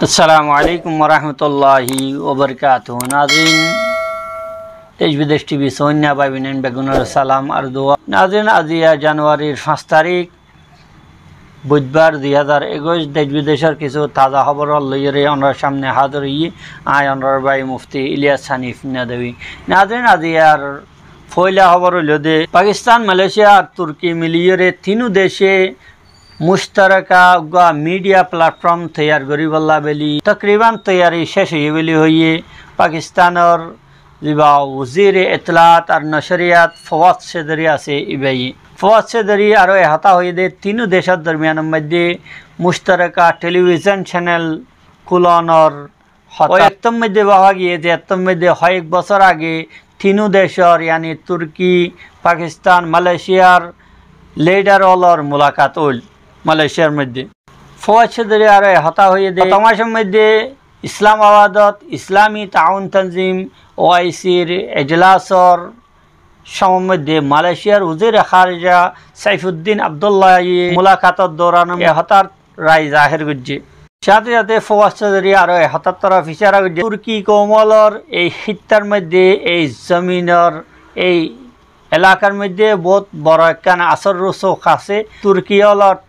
अस्सलामुअलैकुम वरहमतुल्लाहि वबरकातुहू। नाज़रीन, देश विदेश टीवी सोनिया बाबिनेन बेगुनर सालाम और दुआ। नाज़रीन, আজিয়া জানুয়ারির 5 তারিখ বুধবার 2021 দেশ বিদেশের কিছু তাজা খবর লইয়ে আমরা সামনে হাজির হই। আয় অনর ভাই মুফতি ইলিয়াস হানিফ নাদবী। নাज़रीन, আজিয়ার পয়লা খবর হলো যে পাকিস্তান, মালয়েশিয়া और तुर्की मिलिए तीनों देशे मुश्तरका मीडिया प्लेटफॉर्म तैयार करी बल्ला बेली तकरीबन तैयारी शेष हुई पाकिस्तान और वजीर इतलात और नशरियात फवाद चौधरी से इबाई फवाद चौधरी और हता हुई दे तीनों देशों दरमियान मध्य मुश्तरका टेलीविजन चैनल खुलन और मध्य बहा गए मध्य एक बছর आगे तीनों देशर यानी तुर्की, पाकिस्तान, मालয়েশিয়ার लीडर और मुलाकात हल मालয়েশিয়ার मध्य। फवाद चौधरी और हता हुई दे तमाशा मध्य इस्लामाबाद इस्लामी ताउन तंजीम OICर एजलासर मध्य मालয়েশিয়ার वजीर खारजा सैफुद्दीन अब्दुल्लाह मुलाकात दौरान हतार राय जाहिर गुज्जे साथे साथे फवाद चौधरी और हतार तरफ इशारा गुज्जे तुर्की कौमलर खित्तार मध्य जमीनर एलाकार मध्य बहुत बड़ एक आसर रसूख आछे। तुर्की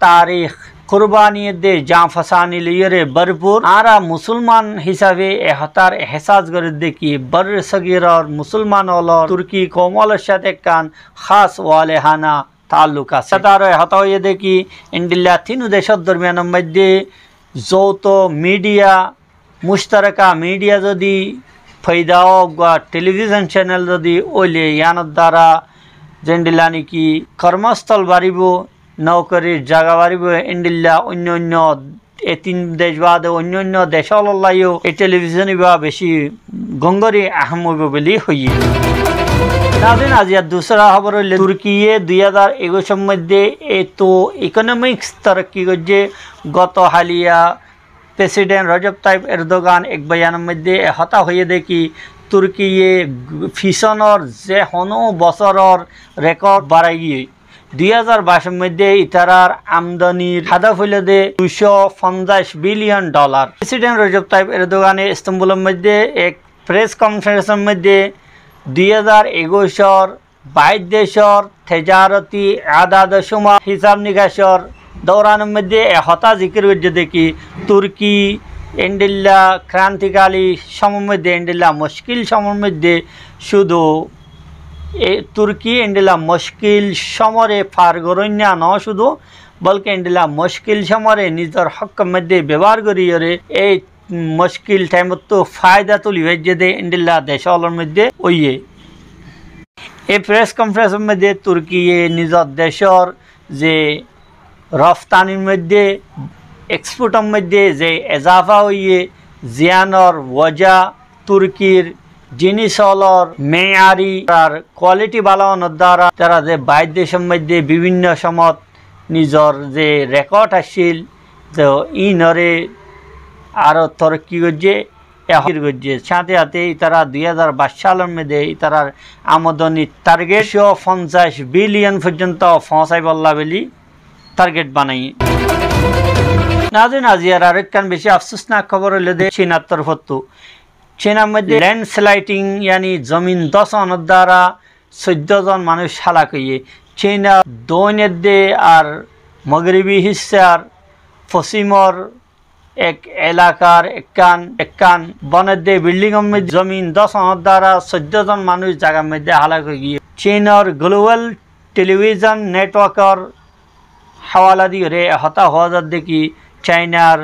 तारीख कुरबानी दे जाँ फसानी लिये भरपूर आरा मुसलमान हिसाबे हतार एहसास कर देखी बर सगीर और मुसलमान तुर्की कौमलर साथे कान खास वालेहाना ताल्लुक आछे। हता हुई देखी इंडिया तीनों देशर दरमियान मध्य যৌথ मीडिया मुश्तरका मीडिया जदि फायदा टेलीविजन चैनल जदि ओले यान द्वारा जेंडिला निकी कर्मस्थल बाढ़ नौकरी जगह बाढ़ इंडिया अन्य तीन देश बाद अन्य देशो टेलीविजन बेसि गंगरी आहम हुई। नाज़रीन, आज दूसरा खबर तुर्कीये 2021 मध्य तो इकोनॉमिक्स तरक्की करजे गत हालिया प्रेसिडेंट रजब ताइप एर्दोगान एक बयान मध्य हता हुई देखी तुर्कीये फिसनर जे हनो बছৰৰ रेकर्ड बाढ़ाई 2022 मध्य इतारार आमदानिर हादफ हल दे $250 बिलियन। प्रेसिडेंट रजब ताइप एर्दोगाने इस्तांबुल मध्य एक प्रेस कन्फारेंस मध्य 2021 22 देशर तेजारती आदादशुमा हिसाब निकाशर दौरान मध्य हता जिक्र देखी तुर्की इंडिल्ला क्रांतिकाली समय मध्य इंडिल्ला मुश्किल समय मध्य शुधु तुर्की इंडिल्ला मुश्किल समय पार गरन्या न शुधु बल्कि इंडिल्ला मुश्किल समय निजर हक मध्य व्यवहार करिए मुश्किल टाइम तो फायदा तुली दे इंडिल्ला देशर मध्य ओये ए प्रेस कन्फारेंस मध्य तुर्कीये निजर देशर जे रफ्तानी मध्य एक्सपोर्टर मध्य जे एजाफा हुई जियानर वजह तुर्कीर जिनिसलर मेयारी क्वालिटी बालावन द्वारा तारा जे बाह्य देशर मध्य विभिन्न समत निजर जे रेकर्ड आसिल तो इनरे और तरक्की गजे साथे साथे इतारा 2022 सालर मध्य इतारार आमदनी टार्गेट 150 बिलियन पर्यन्त पहुँचाई बल्ला बेली टार्गेट बनाई। नाज़रीन, आजियार आरेकखान बेशी अफसोसनाक खबर हलो दे चीनार तरफतो चीना मध्य लैंडस्लाइडिंग यानी जमीन धसन द्वारा 14 जन मानुष हालाक हुए चीना दौनिये और मगरबी हिस्सार पश्चिमर एक एलाकार एक बनदे बिल्डिंग में जमीन धसन द्वारा 14 जन मानुष जगह मध्य हालाक हुए चीनर ग्लोबल टेलीविजन नेटवर्कर हवाला दिए हता हुआ देखी चाइनार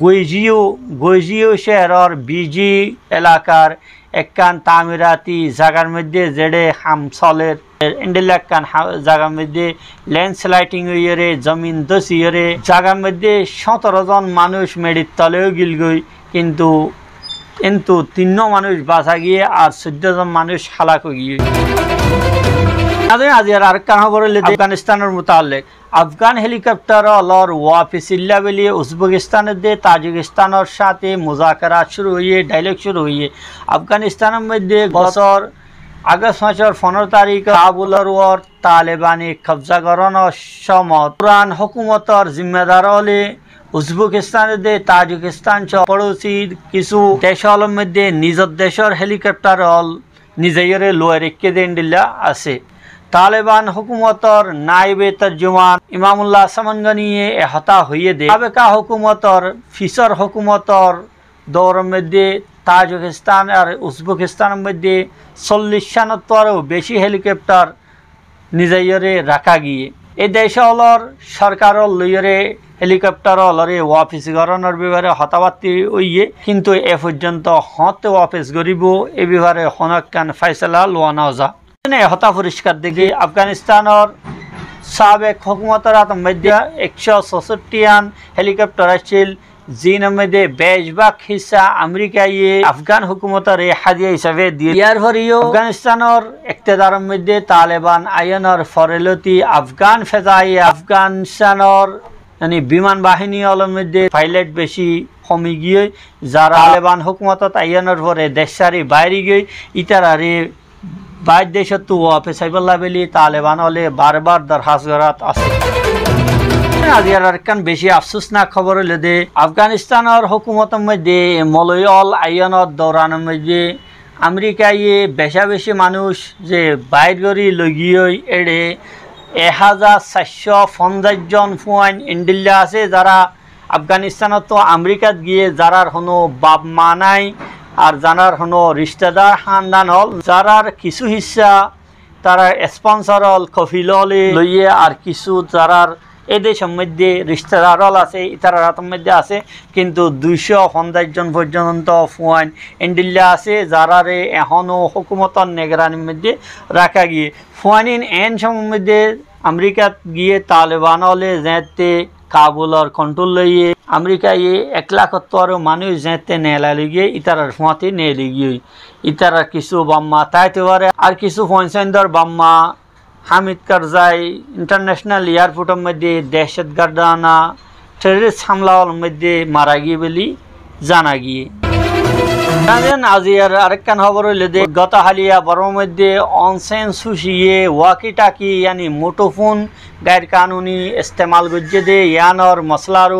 गुइजियो शहर और बीजी एलाकार एक तामीराती जगार मध्य जेडे हम चलेर इंडिया जगह मध्य लैंडस्लाइडिंग हुई जमीन धसी जगह मध्य 17 जन मानुष मेडिर तलेও गिल गई किन्तु 3 मानुष बाँचा गए और 14 जन मानुष हालाक गए। आज खबर अफगानिस्तान मुतालिक अफगान हेलिकप्टर और वापिसिल्ला बेलिए उजबेकिस्तान दे ताजिकिस्तान साथ मुजाकरा शुरू हुई डायलग शुरू हुई। अफगानिस्तान मध्य बছর আগস্ট মাসের 15 তারিখ কাবুলের ওর तालिबानी कब्जा कराনোর সময় পুরান হুকুমতের জিম্মেদার হলে উজবেকিস্তানের দে তাজিকিস্তান চ পড়োশি কিছু দেশের মধ্যে নিজের দেশের হেলিকপ্টার হল নিজেরে লোয়ে রেখে দেন দিল্লা আছে। তালেবান হুকুমতর নাইবে তর্জমান ইমামুল্লাহ সামানগানিয়ে হতা হইয়ে দে সাবেকা হুকুমতর ফিসর হুকুমতর দৌর মধ্যে তাজিকিস্তান আর উজবেকিস্তানের মধ্যে 40-50টারও বেশি হেলিকপ্টার নিজেরে রাখা গিয়ে এই দেশর সরকারের লইরে হেলিকপ্টার লরে ওয়াফিস গরনের বিভাগে হতাবার্তি হইয়ে কিন্তু এ পর্যন্ত হতে ওয়াফিস গরিব এ বিভাগে হনকান ফাইসলা লোয়া নজা হতা পরিষ্কার দেখি আফগানিস্তানের সাবেক হুকুমতের মধ্যে 166 হেলিকপ্টার আসছিল জিন মধ্যে 20 হিসা আমেরিকায় আফগান হুকুমতের হাদিয়া হিসাবে দিয়ে ইয়ার পরেও আফগানিস্তানের ইকতেদারের মধ্যে তালেবান আইনের ফরেলতি আফগান ফেজাই আফগানিস্তানের মানে বিমান বাহিনী মধ্যে পাইলট বেশি কমে গিয়ে যারা তালেবান হুকুমতত আইনের পরে দেশারি বাইরে গিয়ে ইতারারে বাইর দেশত তো ওয়াফিস সাইবুল্লাহ বেলি তালেবান হলে বারবার দরখাস্ত করাত আছে। আজিয়ার আরেকখান বেশি আফসোস না খবর হলে দে আফগানিস্তানের হুকুমতের মধ্যে মলয়ল আইনের দৌরানের মধ্যে আমেরিকায় বেশি মানুষ যে বাইর করি লগিয়ে এড়ে 1450 জন ফুয়াইন ইন্ডিল্লা আছে যারা আফগানিস্তানত তো আমেরিকাত গিয়ে যারার হনো বাপ মা নাই আর জানার হনো রিশতেদার খানদান হল যারার কিছু হিসা তারা স্পন্সর হল কফিল হলে লইয়ে আর কিছু যারার এদেশের মধ্যে রিশতেদার হল আছে ইতারার মধ্যে আছে কিন্তু 250 জন পর্যন্ত ফুয়াইন ইন্ডিল্লা আছে যারারে এখনও হুকুমতর নিগরানির মধ্যে রাখা গিয়ে ফুয়াইন এন সময়ের মধ্যে আমেরিকাত গিয়ে তালেবান হলে যেতে কাবুলর কন্ট্রোল লইয়ে আমেরিকায় 1,70,000 মানুষ যেতে নেলা লিগে ইতারার ফুঁয়াতে নে লিগিয়ে ইতারার কিছু বাম্মা তাইতে পারে আর কিছু ফনসেন্দর বাম্মা হামিদ কারজাই ইন্টারন্যাশনাল এয়ারপোর্টের মধ্যে দহশতগর্দানা টেররিস্ট হামলার মধ্যে মারা গিয়ে বলে জানা গিয়ে আজিয়ার আরেকখান খবর হইলে দে গত হালিয়া বড়র মধ্যে অনসেন সুশিয়ে ওয়াকি টাকি यानी মুঠোফোন গैर কানুনি ইস্তেমাল করছে দে ইয়ানর মসলার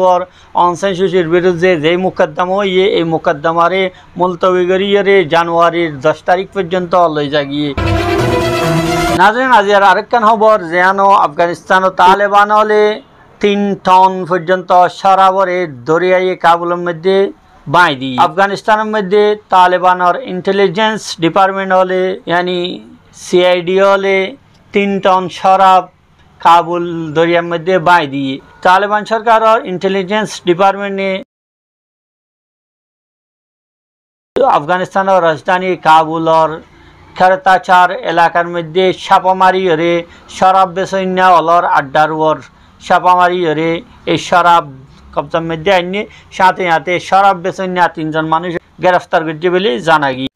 অনসেন সুশির বিরুদ্ধে যে মুকদ্দমা হইয়ে এই মুকদ্দমারে মুলতবি করিয়ে জানুয়ারির 10 তারিখ পর্যন্ত লই যাগিয়ে নাজরিন আজিয়ার আরেকখান খবর যেন আফগানিস্তান ও তালেবান হলে 3 টন পর্যন্ত শরাবরে দরিয়ায় কাবুলের মধ্যে बाई दी अफगानिस्तान मध्य तालिबान और इंटेलिजेंस डिपार्टमेंट वाले यानी CID वाले 3 टन शराब काबुल दरिया मध्य बाई दिए। तालिबान सरकार और इंटेलिजेंस डिपार्टमेंट ने अफगानिस्तान और राजधानी काबुल और खरताचार इलाकार मध्य छापामारी हरे शराब बेचैन्या और अड्डार और छापामारी हरे ये शराब कब्जा मध्य आने साथ ही शराब बेचैन्या 3 जन मानुष गिरफ्तार करছে বলে জানা গিয়ে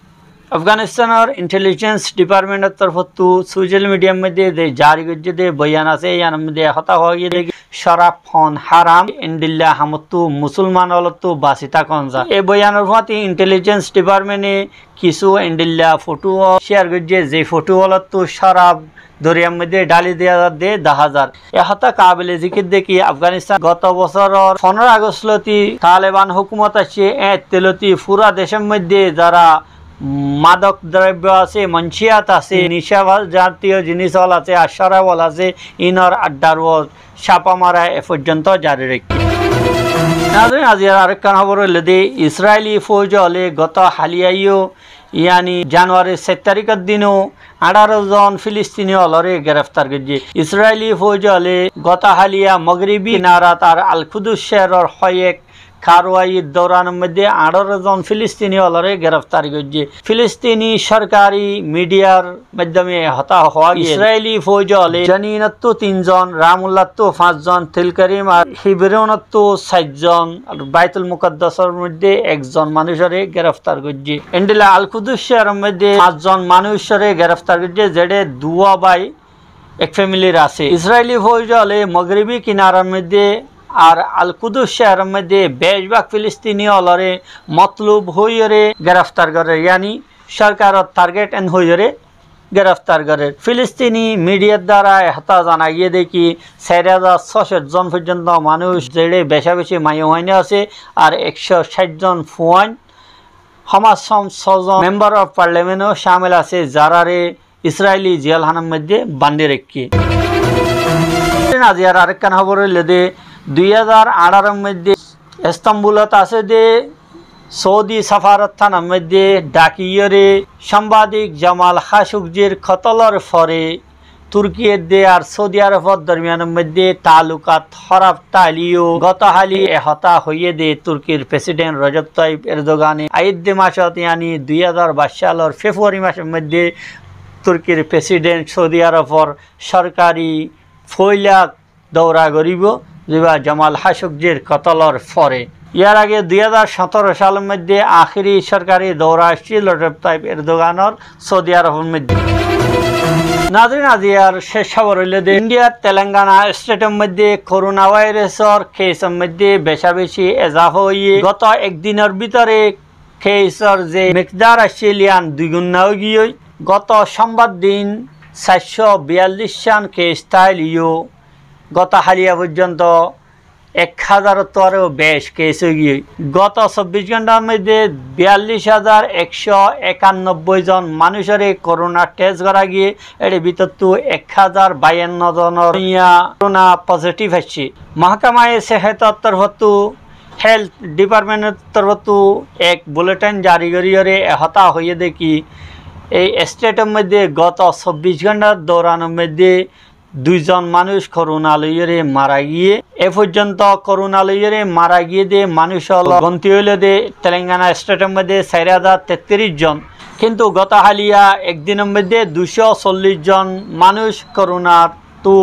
अफगानिस्तान और इंटेलिजेंस डिपार्टमेंट तरफ तो सोशल मीडिया मध्य जारी करছে दे बयान আছে यान मध्य हता হয়ে দে শরাব ফন হারাম ইন্ডিল্লা হামতু মুসলমান হলতো বাসিতা কনজা এই বয়ানের ফতে इंटेलिजेंस डिपार्टमेंटे কিছু ইন্ডিল্লা ফটো শেয়ার করছে যে ফটো হলতো শরাব দরিয়ার মধ্যে ডালি দেওয়া দে 10,000 এ হতা কাবিলে জিকির দেখি আফগানিস্তান গত বছর 15 আগস্ট লতি তালেবান হুকুমত আছে তেলতি পুরা দেশের মধ্যে যারা মাদক দ্রব্য আছে মনসিয়াত আছে নিশা জাতীয় জিনিস হল আছে আর শরাব হল আছে ইনর আড্ডার ছাপা মারা এ পর্যন্ত জারি রেখে নাজরিন আজিয়ার আরেকখান খবর হইলে দে ইসরায়েলি ফৌজ হলে গত হালিয়াইও यानी জানুয়ারি 7 তারিখের দিনও 18 জন ফিলিস্তিনি হলরে গ্রেফতার করছে ইসরায়েলি ফৌজ হলে গত হালিয়া মগরিবি নারাত আর আল কুদুস শহরের হয়েক কারওয়াইয়ের দৌরানের মধ্যে 18 জন ফিলিস্তিনি হলরে গ্রেফতার করছে ফিলিস্তিনি সরকারি মিডিয়ার মাধ্যমে হতা হওয়া ইসরায়েলি ফৌজ হলে জানিনাত্তো 3 জন রামুল্লাত্তো 5 জন তিলকরিম আর হিবরনত্তো 7 জন আর বাইতুল মুকদ্দাসের মধ্যে 1 জন মানুষরে গ্রেফতার করছে এন্ডিলা আল কুদুস শহরের মধ্যে 5 জন মানুষরে গ্রেফতার করছে যেটা দুয়া বাই এক ফ্যামিলির আছে ইসরায়েলি ফৌজ হলে মগরিবি কিনারার মধ্যে আর আল কুদুস শহরের মধ্যে 20 ফিলিস্তিনি হলরে মতলুব হইরে গ্রেফতার করে यानी সরকারের টার্গেট এন হইরে গ্রেফতার করে। ফিলিস্তিনি মিডিয়ার দ্বারা হতা জানা গিয়ে দেখি 4,600 জন পর্যন্ত মানুষ যেড়ে বেশা বেশি মাইওয়াইনে আছে আর 160 জন ফুয়ান হামাস 6 জন মেম্বার অফ পার্লামেন্টও শামিল আছে যারারে ইসরায়েলি জেলখানার মধ্যে বান্ধে রেখে। আজিয়ার আরেকখান খবর হইলে দে 2018 মধ্যে ইস্তাম্বুলত আছে দে সৌদি সাফারত থানার মধ্যে ডাকিয়রে সাংবাদিক জামাল খাশোগির কতলর পরে তুর্কিয়ের দে আর সৌদি আরবর দরমিয়ানের মধ্যে তালুকাত খরাব তালিও গতহালি হতা হইয়ে দে তুর্কির প্রেসিডেন্ট রজব তাইপ এরদোগানে আইদ্দে মাসত ইয়ানি 2022 সালের ফেব্রুয়ারি মাসের মধ্যে তুর্কির প্রেসিডেন্ট সৌদি আরবর সরকারি ফৈলাক দৌরা করিব যেবা জামাল খাশোগির কতলর পরে। ইয়ার আগে 2017 সালের মধ্যে আখিরি সরকারি দৌরা আসছিল রজব তাইপ এরদোগানের সৌদি আরবের মধ্যে। নাজরিন আজিয়ার শেষ খবর হইল যে ইন্ডিয়ার তেলেঙ্গানা স্টেটের মধ্যে করোনা ভাইরাসের কেসের মধ্যে বেশা বেশি এজাফা হইয়ে গত একদিনের ভিতরে কেসের যে মিকদার আসছিলিয়ান দ্বিগুণ গিয়ে গত সোমবার দিন 442 জন কেস তাইলিও গত হালিয়া পর্যন্ত 1000-এরও বেশ কেস হয়ে গিয়ে গত 24 ঘন্টার মধ্যে 42,191 জন মানুষের করোনা টেস্ট করা গিয়ে এর ভিতর 1052 জনের করোনা পজিটিভ আসছে। মহকামায় সেহতর তরফতু হেলথ ডিপার্টমেন্টের তরফতু এক বুলেটিন জারি করিয়ে হতা হয়ে দেখি এই স্টেটের মধ্যে গত 24 ঘন্টার দৌড়ানোর মধ্যে 2 জন মানুষ করোনা লইয়ে মারা গিয়ে এ পর্যন্ত করোনা লইয়ে মারা গিয়ে দে মানুষ গন্তি হইলে দে তেলেঙ্গানা স্টেটের মধ্যে 4,033 জন, কিন্তু গত হালিয়া একদিনের মধ্যে 240 জন মানুষ করোনা তো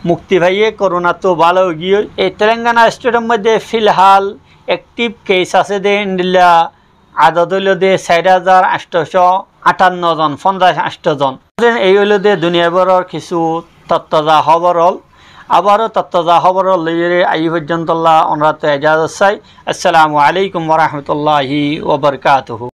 মুক্তি পাইয়ে করোনা তো ভালো গিয়ে। এই তেলেঙ্গানা স্টেটের মধ্যে ফিলহাল অ্যাক্টিভ কেস আছে দে ইন্ডিয়া আদত হইল দে 4,858 জন 58 জন। এই হইল দে দুনিয়াভরের কিছু তত্ত্বজা খবর হল। আবারও তত্ত্বজা খবর লইয়ে আই পর্যন্ত অনুরাধ এজাজত চাই। আসসালামু আলাইকুম ওয়া রাহমাতুল্লাহি ওয়া বারাকাতুহু।